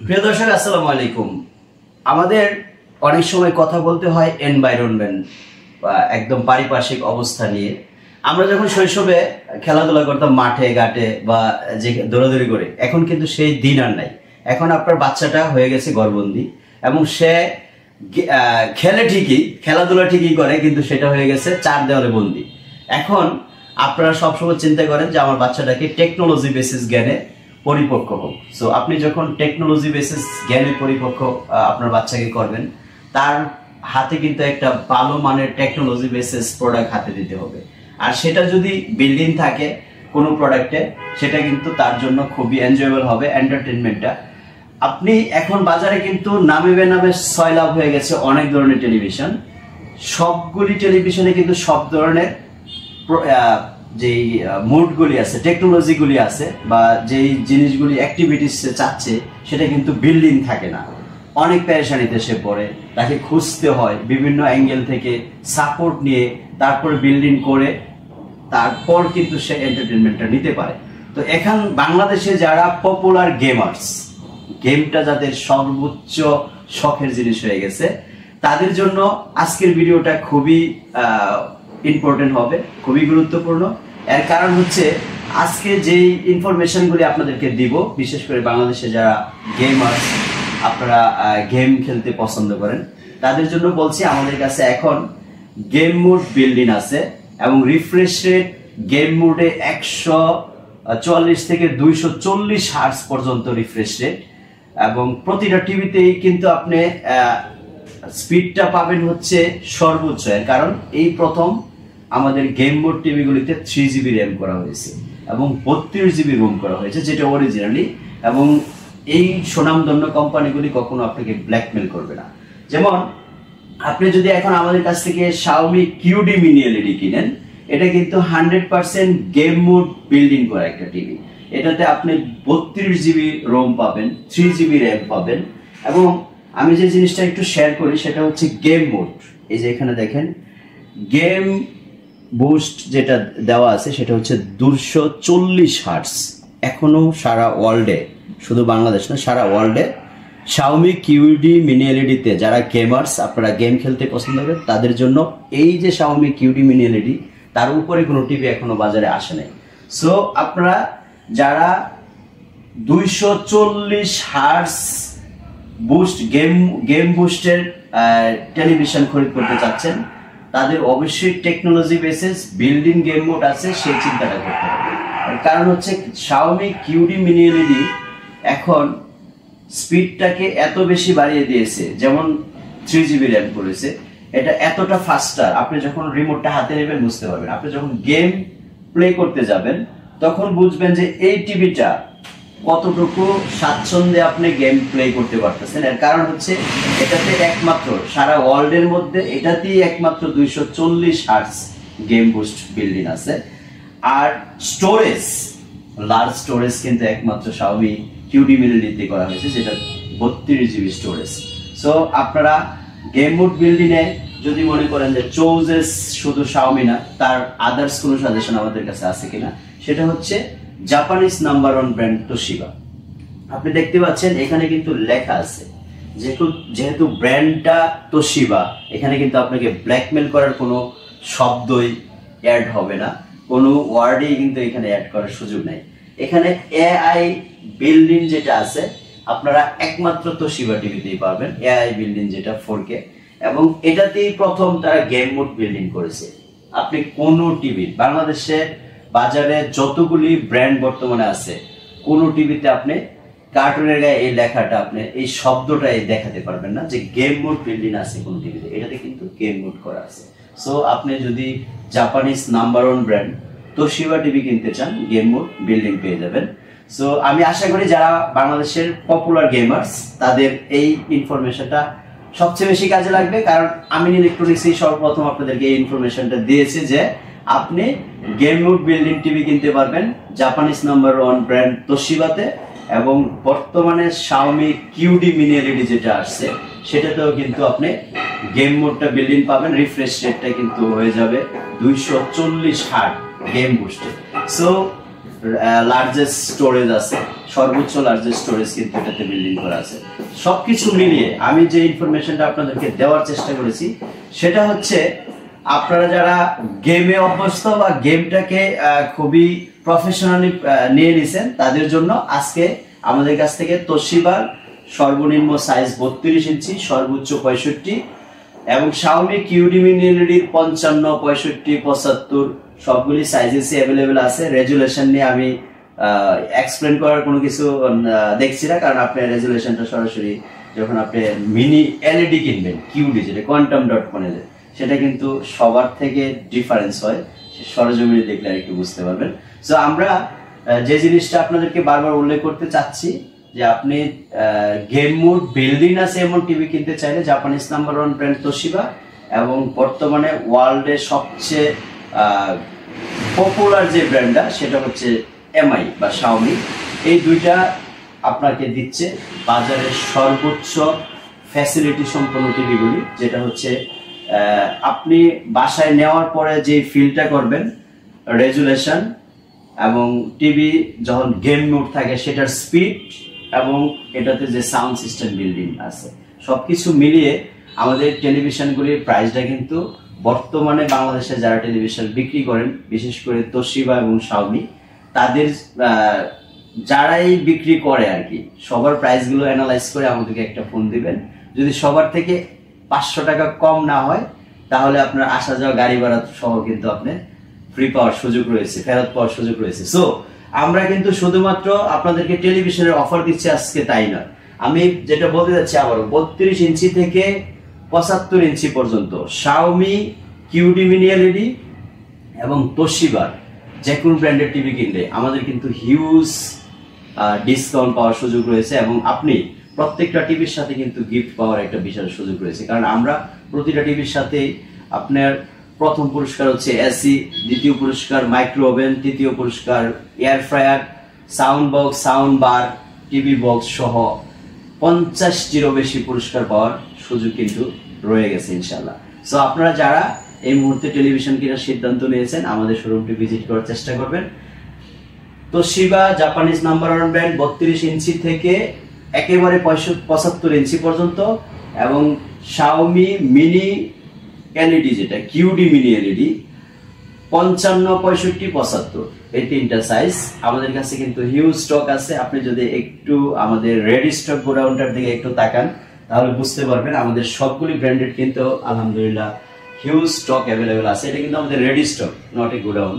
প্রিয় দর্শক আসসালামু আলাইকুম। আমাদের অনেক সময় কথা বলতে হয় এনভায়রনমেন্ট বা একদম পারিপার্শ্বিক অবস্থা নিয়ে। আমরা যখন শৈশবে খেলাধুলা করতাম মাঠে ঘাটে বা যে দৌড়াদৌড়ি করে, এখন কিন্তু সেই দিন আর নাই। এখন আপনার বাচ্চাটা হয়ে গেছে ঘরবন্দি এবং সে খেলে ঠিকই, খেলাধুলা ঠিকই করে, কিন্তু সেটা হয়ে গেছে চার দেওয়ালে বন্দি। এখন আপনারা সবসময় চিন্তা করেন যে আমার বাচ্চাটাকে টেকনোলজি বেসিস জ্ঞানে পরিপক্ক হোক। সো আপনি যখন টেকনোলজি বেসিস জ্ঞানে পরিপক্ক আপনার বাচ্চাকে করবেন, তার হাতে কিন্তু একটা ভালো মানের টেকনোলজি বেসিস প্রোডাক্ট হাতে দিতে হবে। আর সেটা যদি বিল্ডিং থাকে কোনো প্রোডাক্টে, সেটা কিন্তু তার জন্য খুবই এনজয়েবল হবে এন্টারটেনমেন্টটা। আপনি এখন বাজারে কিন্তু নামে বেনামে সয়লাভ হয়ে গেছে অনেক ধরনের টেলিভিশন। সবগুলি টেলিভিশনে কিন্তু সব ধরনের যেই মোডগুলি আছে, টেকনোলজিগুলি আছে বা যেই জিনিসগুলি অ্যাক্টিভিটিস চাচ্ছে, সেটা কিন্তু বিল্ডিং থাকে না। অনেক পেরেশানিতে সে পড়ে, তাকে খুঁজতে হয় বিভিন্ন অ্যাঙ্গেল থেকে সাপোর্ট নিয়ে, তারপরে বিল্ডিং করে তারপর কিন্তু সে এন্টারটেনমেন্টটা নিতে পারে। তো এখন বাংলাদেশে যারা পপুলার গেমার্স, গেমটা যাদের সর্বোচ্চ শখের জিনিস হয়ে গেছে, তাদের জন্য আজকের ভিডিওটা খুবই ইম্পর্টেন্ট হবে, খুবই গুরুত্বপূর্ণ। এর কারণ হচ্ছে আজকে যেই ইনফরমেশনগুলি আপনাদেরকে দিব, বিশেষ করে বাংলাদেশে যারা গেমার্স, আপনারা গেম খেলতে পছন্দ করেন, তাদের জন্য বলছি আমাদের কাছে এখন গেম মোড বিল্ডিং আছে এবং রিফ্রেশ রেট গেম মোডে 144 থেকে 240 হার্টজ পর্যন্ত রিফ্রেশ রেট, এবং প্রতিটা টিভিতেই কিন্তু আপনি স্পিডটা পাবেন হচ্ছে সর্বোচ্চ। কারণ এই প্রথম আমাদের গেম মোড টিভিগুলিতে 3GB র্যাম করা হয়েছে এবং 32GB রোম করা হয়েছে, যেটা অরিজিনালি। এবং এই সুনামধন্য কোম্পানিগুলি কখনো আপনাকে ব্ল্যাকমেল করবে না। যেমন আপনি যদি এখন আমাদের কাছ থেকে Xiaomi QD মিনি এলইডি কিনেন, এটা কিন্তু 100% গেম মোড বিল্ডিং করা একটা টিভি। এটাতে আপনি 32GB রোম পাবেন, 3GB র্যাম পাবেন। এবং আমি যে জিনিসটা একটু শেয়ার করি সেটা হচ্ছে গেম মোড। এই যে এখানে দেখেন গেম বুস্ট যেটা দেওয়া আছে সেটা হচ্ছে 240 হার্টজ। এখনো সারা ওয়ার্ল্ডে, শুধু বাংলাদেশ না, সারা ওয়ার্ল্ডে Xiaomi QD মিনি এলইডিতে যারা গেমার্স, আপনারা গেম খেলতে পছন্দ করেন, তাদের জন্য এই যে Xiaomi QD মিনি এলইডি, তার উপরে কোনো টিভি এখনো বাজারে আসে নাই। সো আপনারা যারা 240 হার্টজ বুস্ট গেম বুস্টের টেলিভিশন খরিদ করতে চাচ্ছেন, তাদের অবশ্যই technology basis building game mode আছে সেই চিন্তাটা করতে হবে। কারণ হচ্ছে Xiaomi QD মিনি এলইডি এখন স্পিডটাকে এত বেশি বাড়িয়ে দিয়েছে, যেমন 3GB র্যাম করেছে। এটা এতটা ফাস্টার, আপনি যখন রিমোটটা হাতে নেবেন বুঝতে পারবেন। আপনি যখন গেম প্লে করতে যাবেন তখন বুঝবেন যে এই টিভিটা কতটুকু স্বাচ্ছন্দ্যে আপনি গেম প্লে করতে পারতেছেন। এর কারণ হচ্ছে এটাতে একমাত্র সারা ওয়ার্ল্ডের মধ্যে এটাতেই একমাত্র 240 হার্টজ গেম বুস্ট বিল্ডিং আছে। আর স্টোরেজ, লার্জ স্টোরেজ কিন্তু একমাত্র Xiaomi QD মিনি এলইডি করা হয়েছে, যেটা 32GB স্টোরেজ। সো আপনারা গেম মোড বিল্ডিং এ যদি মনে করেন যে চোজেস শুধু Xiaomi না, তার আদার্স কোনো সাজেশন আমাদের কাছে আছে কিনা, সেটা হচ্ছে জাপানিজ নাম্বার 1 ব্র্যান্ড তোশিবা। আপনি দেখতে পাচ্ছেন এখানে কিন্তু লেখা আছে, যেহেতু ব্র্যান্ডটা তোশিবা, এখানে কিন্তু আপনাকে ব্ল্যাকমেল করার কোনো শব্দই অ্যাড হবে না, কোনো ওয়ার্ডই কিন্তু এখানে অ্যাড করার সুযোগ নেই। এখানে AI বিল্ডিং যেটা আছে আপনারা একমাত্র তোশিবা টিভিতেই পাবেন, AI বিল্ডিং যেটা 4K, এবং এটাতেই প্রথম তারা গেম মোড বিল্ডিং করেছে। আপনি কোনো টিভি, বাংলাদেশে বাজারে যতগুলি ব্র্যান্ড বর্তমানে আছে, কোনো টিভিতে আপনি কার্টুনের গায়ে এই লেখাটা, আপনি এই শব্দটা দেখাতে পারবেন না যে গেম মোড বিল্ডিং আছে কোন টিভিতে। এটাতে কিন্তু গেম মোড করা আছে। সো আপনি যদি Japanese number 1 brand Toshiba TV কিনতে চান, গেম মোড বিল্ডিং পেয়ে যাবেন। সো আমি আশা করি যারা বাংলাদেশের পপুলার গেমার্স, তাদের এই ইনফরমেশনটা সবচেয়ে বেশি কাজে লাগবে। কারণ আমিন ইলেকট্রনিক্সই সর্বপ্রথম আপনাদেরকে এই ইনফরমেশনটা দিয়েছে যে আপনি গেম মোড বিল্ডিং টিভি কিনতে পারবেন জাপানিজ নাম্বার 1 ব্র্যান্ড তোশিবাতে, এবং বর্তমানে Xiaomi QD মিনি এলইডি যেটা আসছে সেটাতেও কিন্তু আপনি গেম মোডটা বিল্ডিং পাবেন। রিফ্রেশ রেটটা কিন্তু হয়ে যাবে 240 হার্টজ গেম বুস্টে। সো লার্জেস্ট স্টোরেজ আছে সর্বোচ্চ লার্জেস্ট স্টোরেজ কিন্তু এটাতে বিল্ডিং করা আছে। সবকিছু মিলিয়ে আমি যে ইনফরমেশনটা আপনাদেরকে দেওয়ার চেষ্টা করেছি সেটা হচ্ছে আপনারা যারা গেমে অভ্যস্ত বা গেমটাকে খুবই প্রফেশনালি নিয়ে নিছেন তাদের জন্য আজকে আমাদের কাছ থেকে তোশিবার সর্বনিম্ন সাইজ 32 ইঞ্চি, সর্বোচ্চ 65, এবং Xiaomi QD Mini LED 55, 65, 75 সবগুলি সাইজেসই অ্যাভেলেবেল আছে। রেজুলেশন নিয়ে আমি এক্সপ্লেন করার কোনো কিছু দেখছি না, কারণ আপনি রেজুলেশনটা সরাসরি যখন আপনি মিনি এলইডি কিনবেন QD যেটা কোয়ান্টাম ডট প্যানেলের, সেটা কিন্তু সবার থেকে ডিফারেন্স হয়, সরজমিনে দেখলে আর একটু বুঝতে পারবেন। সো আমরা যে জিনিসটা আপনাদেরকে বারবার উল্লেখ করতে চাচ্ছি যে আপনি গেম মোড বিল্ডিং আছে এমন টিভি কিনতে চাইলে জাপানিজ নাম্বার 1 ব্র্যান্ড তোশিবা এবং বর্তমানে ওয়ার্ল্ডের সবচেয়ে পপুলার যে ব্র্যান্ডটা সেটা হচ্ছে এমআই বা Xiaomi, এই দুইটা আপনাকে দিচ্ছে বাজারের সর্বোচ্চ ফ্যাসিলিটি সম্পন্ন টিভিগুলি, যেটা হচ্ছে আপনি বাসায় নেওয়ার পরে যে ফিলটা করবেন, রেজুলেশন এবং টিভি যখন গেম মোড থাকে সেটার স্পিড এবং এটাতে যে সাউন্ড সিস্টেম বিল্ডিং আছে, সবকিছু মিলিয়ে আমাদের টেলিভিশনগুলির প্রাইসটা কিন্তু বর্তমানে বাংলাদেশে যারা টেলিভিশন বিক্রি করেন, বিশেষ করে তোশিবা এবং Xiaomi, তাদের যারাই বিক্রি করে আর কি, সবার প্রাইসগুলো অ্যানালাইজ করে আমাদেরকে একটা ফোন দিবেন। যদি সবার থেকে 500 টাকা কম না হয় তাহলে আপনার আসা যাওয়া গাড়ি ভাড়া সহ কিন্তু আপনি ফ্রি পাওয়ার সুযোগ রয়েছে, ফেরত পাওয়ার সুযোগ রয়েছে। সো আমরা কিন্তু শুধুমাত্র আপনাদেরকে টেলিভিশনের অফার দিচ্ছি আজকে তাই নয়, আমি যেটা বলতে যাচ্ছি আবারও 32 ইঞ্চি থেকে 75 ইঞ্চি পর্যন্ত Xiaomi QD Mini LED এবং তোশিবার যে কোনো ব্র্যান্ডের টিভি কিনলে আমাদের কিন্তু হিউজ ডিসকাউন্ট পাওয়ার সুযোগ রয়েছে, এবং আপনি প্রত্যেকটা টিভির সাথে কিন্তু গিফট পাওয়ার একটা বিশাল সুযোগ রয়েছে। কারণ আমরা প্রতিটা টিভির সাথে আপনার প্রথম পুরস্কার হচ্ছে এসি, দ্বিতীয় পুরস্কার মাইক্রো ওভেন, তৃতীয় পুরস্কার air fryer, sound box, sound bar, TV box সহ 50টিরও বেশি পুরস্কার পাওয়ার সুযোগ কিন্তু রয়ে গেছে ইনশাল্লাহ। সো আপনারা যারা এই মুহূর্তে টেলিভিশন কেনার সিদ্ধান্ত নিয়েছেন আমাদের শোরুমটি ভিজিট করার চেষ্টা করবেন। তোশিবা জাপানিজ নাম্বার 1 ব্র্যান্ড 32 ইঞ্চি থেকে একেবারে 75 ইঞ্চি পর্যন্ত, এবং Xiaomi মিনি এলইডি যেটা QD Mini LED 55, 65, 75 এই তিনটা সাইজ আমাদের কাছে কিন্তু হিউজ স্টক আছে। আপনি যদি একটু আমাদের রেডি স্টক গোডাউনটার দিকে একটু তাকান তাহলে বুঝতে পারবেন আমাদের সবগুলি ব্র্যান্ডেড কিন্তু আলহামদুলিল্লাহ হিউজ স্টক অ্যাভেলেবেল আছে। এটা কিন্তু আমাদের ready stock, not a godown.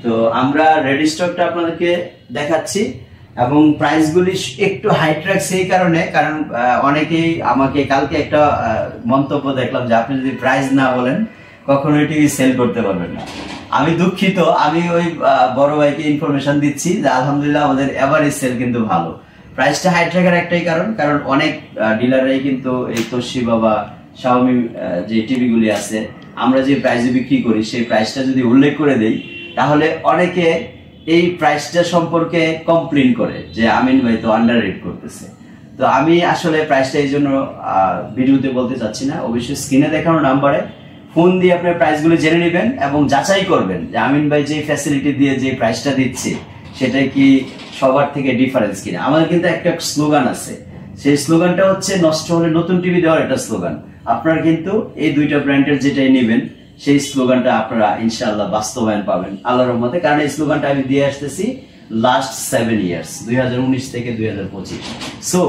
তো আমরা রেডি স্টকটা আপনাদেরকে দেখাচ্ছি এবং প্রাইসগুলি একটু হাইট রাখছি এই কারণে, কারণ অনেকেই আমাকে কালকে একটা মন্তব্য দেখলাম যে আপনি যদি প্রাইস না বলেন কখনো টিভি সেল করতে পারবেন না। আমি দুঃখিত, আমি ওই বড় ভাইকে ইনফরমেশন দিচ্ছি যে আলহামদুলিল্লাহ আমাদের এভারেজ সেল কিন্তু ভালো। প্রাইসটা হাইট রাখার একটাই কারণ অনেক ডিলাররাই কিন্তু এই তোশিবা বা Xiaomi যে টিভিগুলি আছে আমরা যে প্রাইসে বিক্রি করি সেই প্রাইসটা যদি উল্লেখ করে দেই তাহলে অনেকে এই প্রাইসটা সম্পর্কে কমপ্লেইন করে যে আমিন ভাই তো আন্ডার রেট করতেছে। তো আমি আসলে প্রাইসটা এই জন্য ভিডিওতে বলতে চাচ্ছি না, অবশ্যই স্ক্রিনে দেখানো নাম্বারে ফোন দিয়ে আপনার প্রাইসগুলো জেনে নেবেন এবং যাচাই করবেন যে আমিন ভাই যে ফ্যাসিলিটি দিয়ে যে প্রাইসটা দিচ্ছে সেটা কি সবার থেকে ডিফারেন্স কিনা। আমাদের কিন্তু একটা স্লোগান আছে, সেই স্লোগানটা হচ্ছে নষ্ট হলে নতুন টিভি দেওয়ার একটা স্লোগান। আপনারা কিন্তু এই দুইটা ব্র্যান্ডের যেটাই নেবেন সেই স্লোগানটা আপনারা ইনশাআল্লাহ বাস্তবায়ন পাবেন আল্লাহর রহমতে, কারণ এই স্লোগানটা আমি দিয়ে আসতেছি লাস্ট 7 ইয়ার্স 2019 থেকে 2025। সো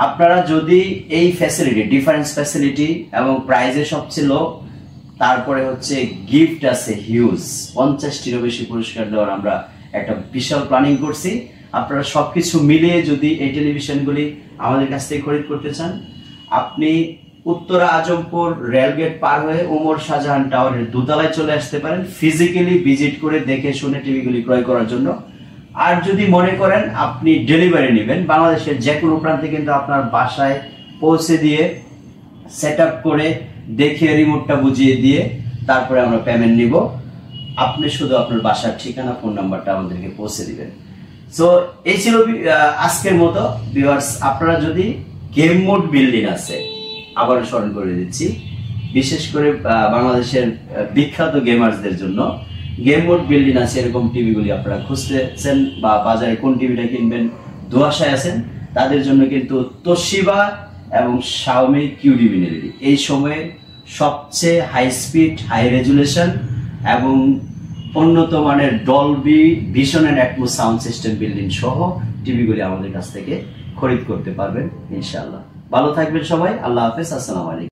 আপনারা যদি এই ফ্যাসিলিটি, ডিফারেন্স ফ্যাসিলিটি এবং প্রাইজে সবচেয়ে লো, তারপরে হচ্ছে গিফট আছে হিউজ, 50টিরও বেশি পুরস্কার দেওয়ার আমরা একটা বিশাল প্ল্যানিং করছি। আপনারা সবকিছু মিলিয়ে যদি এই টেলিভিশনগুলি আমাদের কাছ থেকে খরিদ করতে চান, আপনি উত্তরা আজমপুর রেলগেট পার হয়ে ওমর শাহজাহান টাওয়ারের দোতলায় চলে আসতে পারেন ফিজিক্যালি ভিজিট করে দেখে শুনে টিভিগুলি ক্রয় করার জন্য। আর যদি মনে করেন আপনি ডেলিভারি নেবেন, বাংলাদেশের যে কোনো প্রান্তে কিন্তু আপনার বাসায় পৌঁছে দিয়ে সেট আপ করে দেখে রিমোটটা বুঝিয়ে দিয়ে তারপরে আমরা পেমেন্ট নিব। আপনি শুধু আপনার বাসার ঠিকানা, ফোন নাম্বারটা আমাদেরকে পৌঁছে দিবেন। সো এই ছিল আজকের মতো ভিউয়ার্স। আপনারা যদি গেম মোড বিল্ডিং আছে, আবারও স্মরণ করে দিচ্ছি, বিশেষ করে বাংলাদেশের বিখ্যাত গেমার্সদের জন্য গেম মোড বিল্ডিং আছে এরকম টিভিগুলি আপনারা খুঁজতেছেন বা বাজারে কোন টিভিটা কিনবেন দুয়াশায় আছেন তাদের জন্য কিন্তু তোশিবা এবং শাওমি কিউডি মিনি এই সময়ে সবচেয়ে হাই স্পিড, হাই রেজুলেশন এবং উন্নত মানের Dolby Vision and Atmos sound system building সহ টিভিগুলি আমাদের কাছ থেকে খরিদ করতে পারবেন ইনশাআল্লাহ। ভালো থাকবেন সবাই, আল্লাহ হাফেজ, আসসালামু আলাইকুম।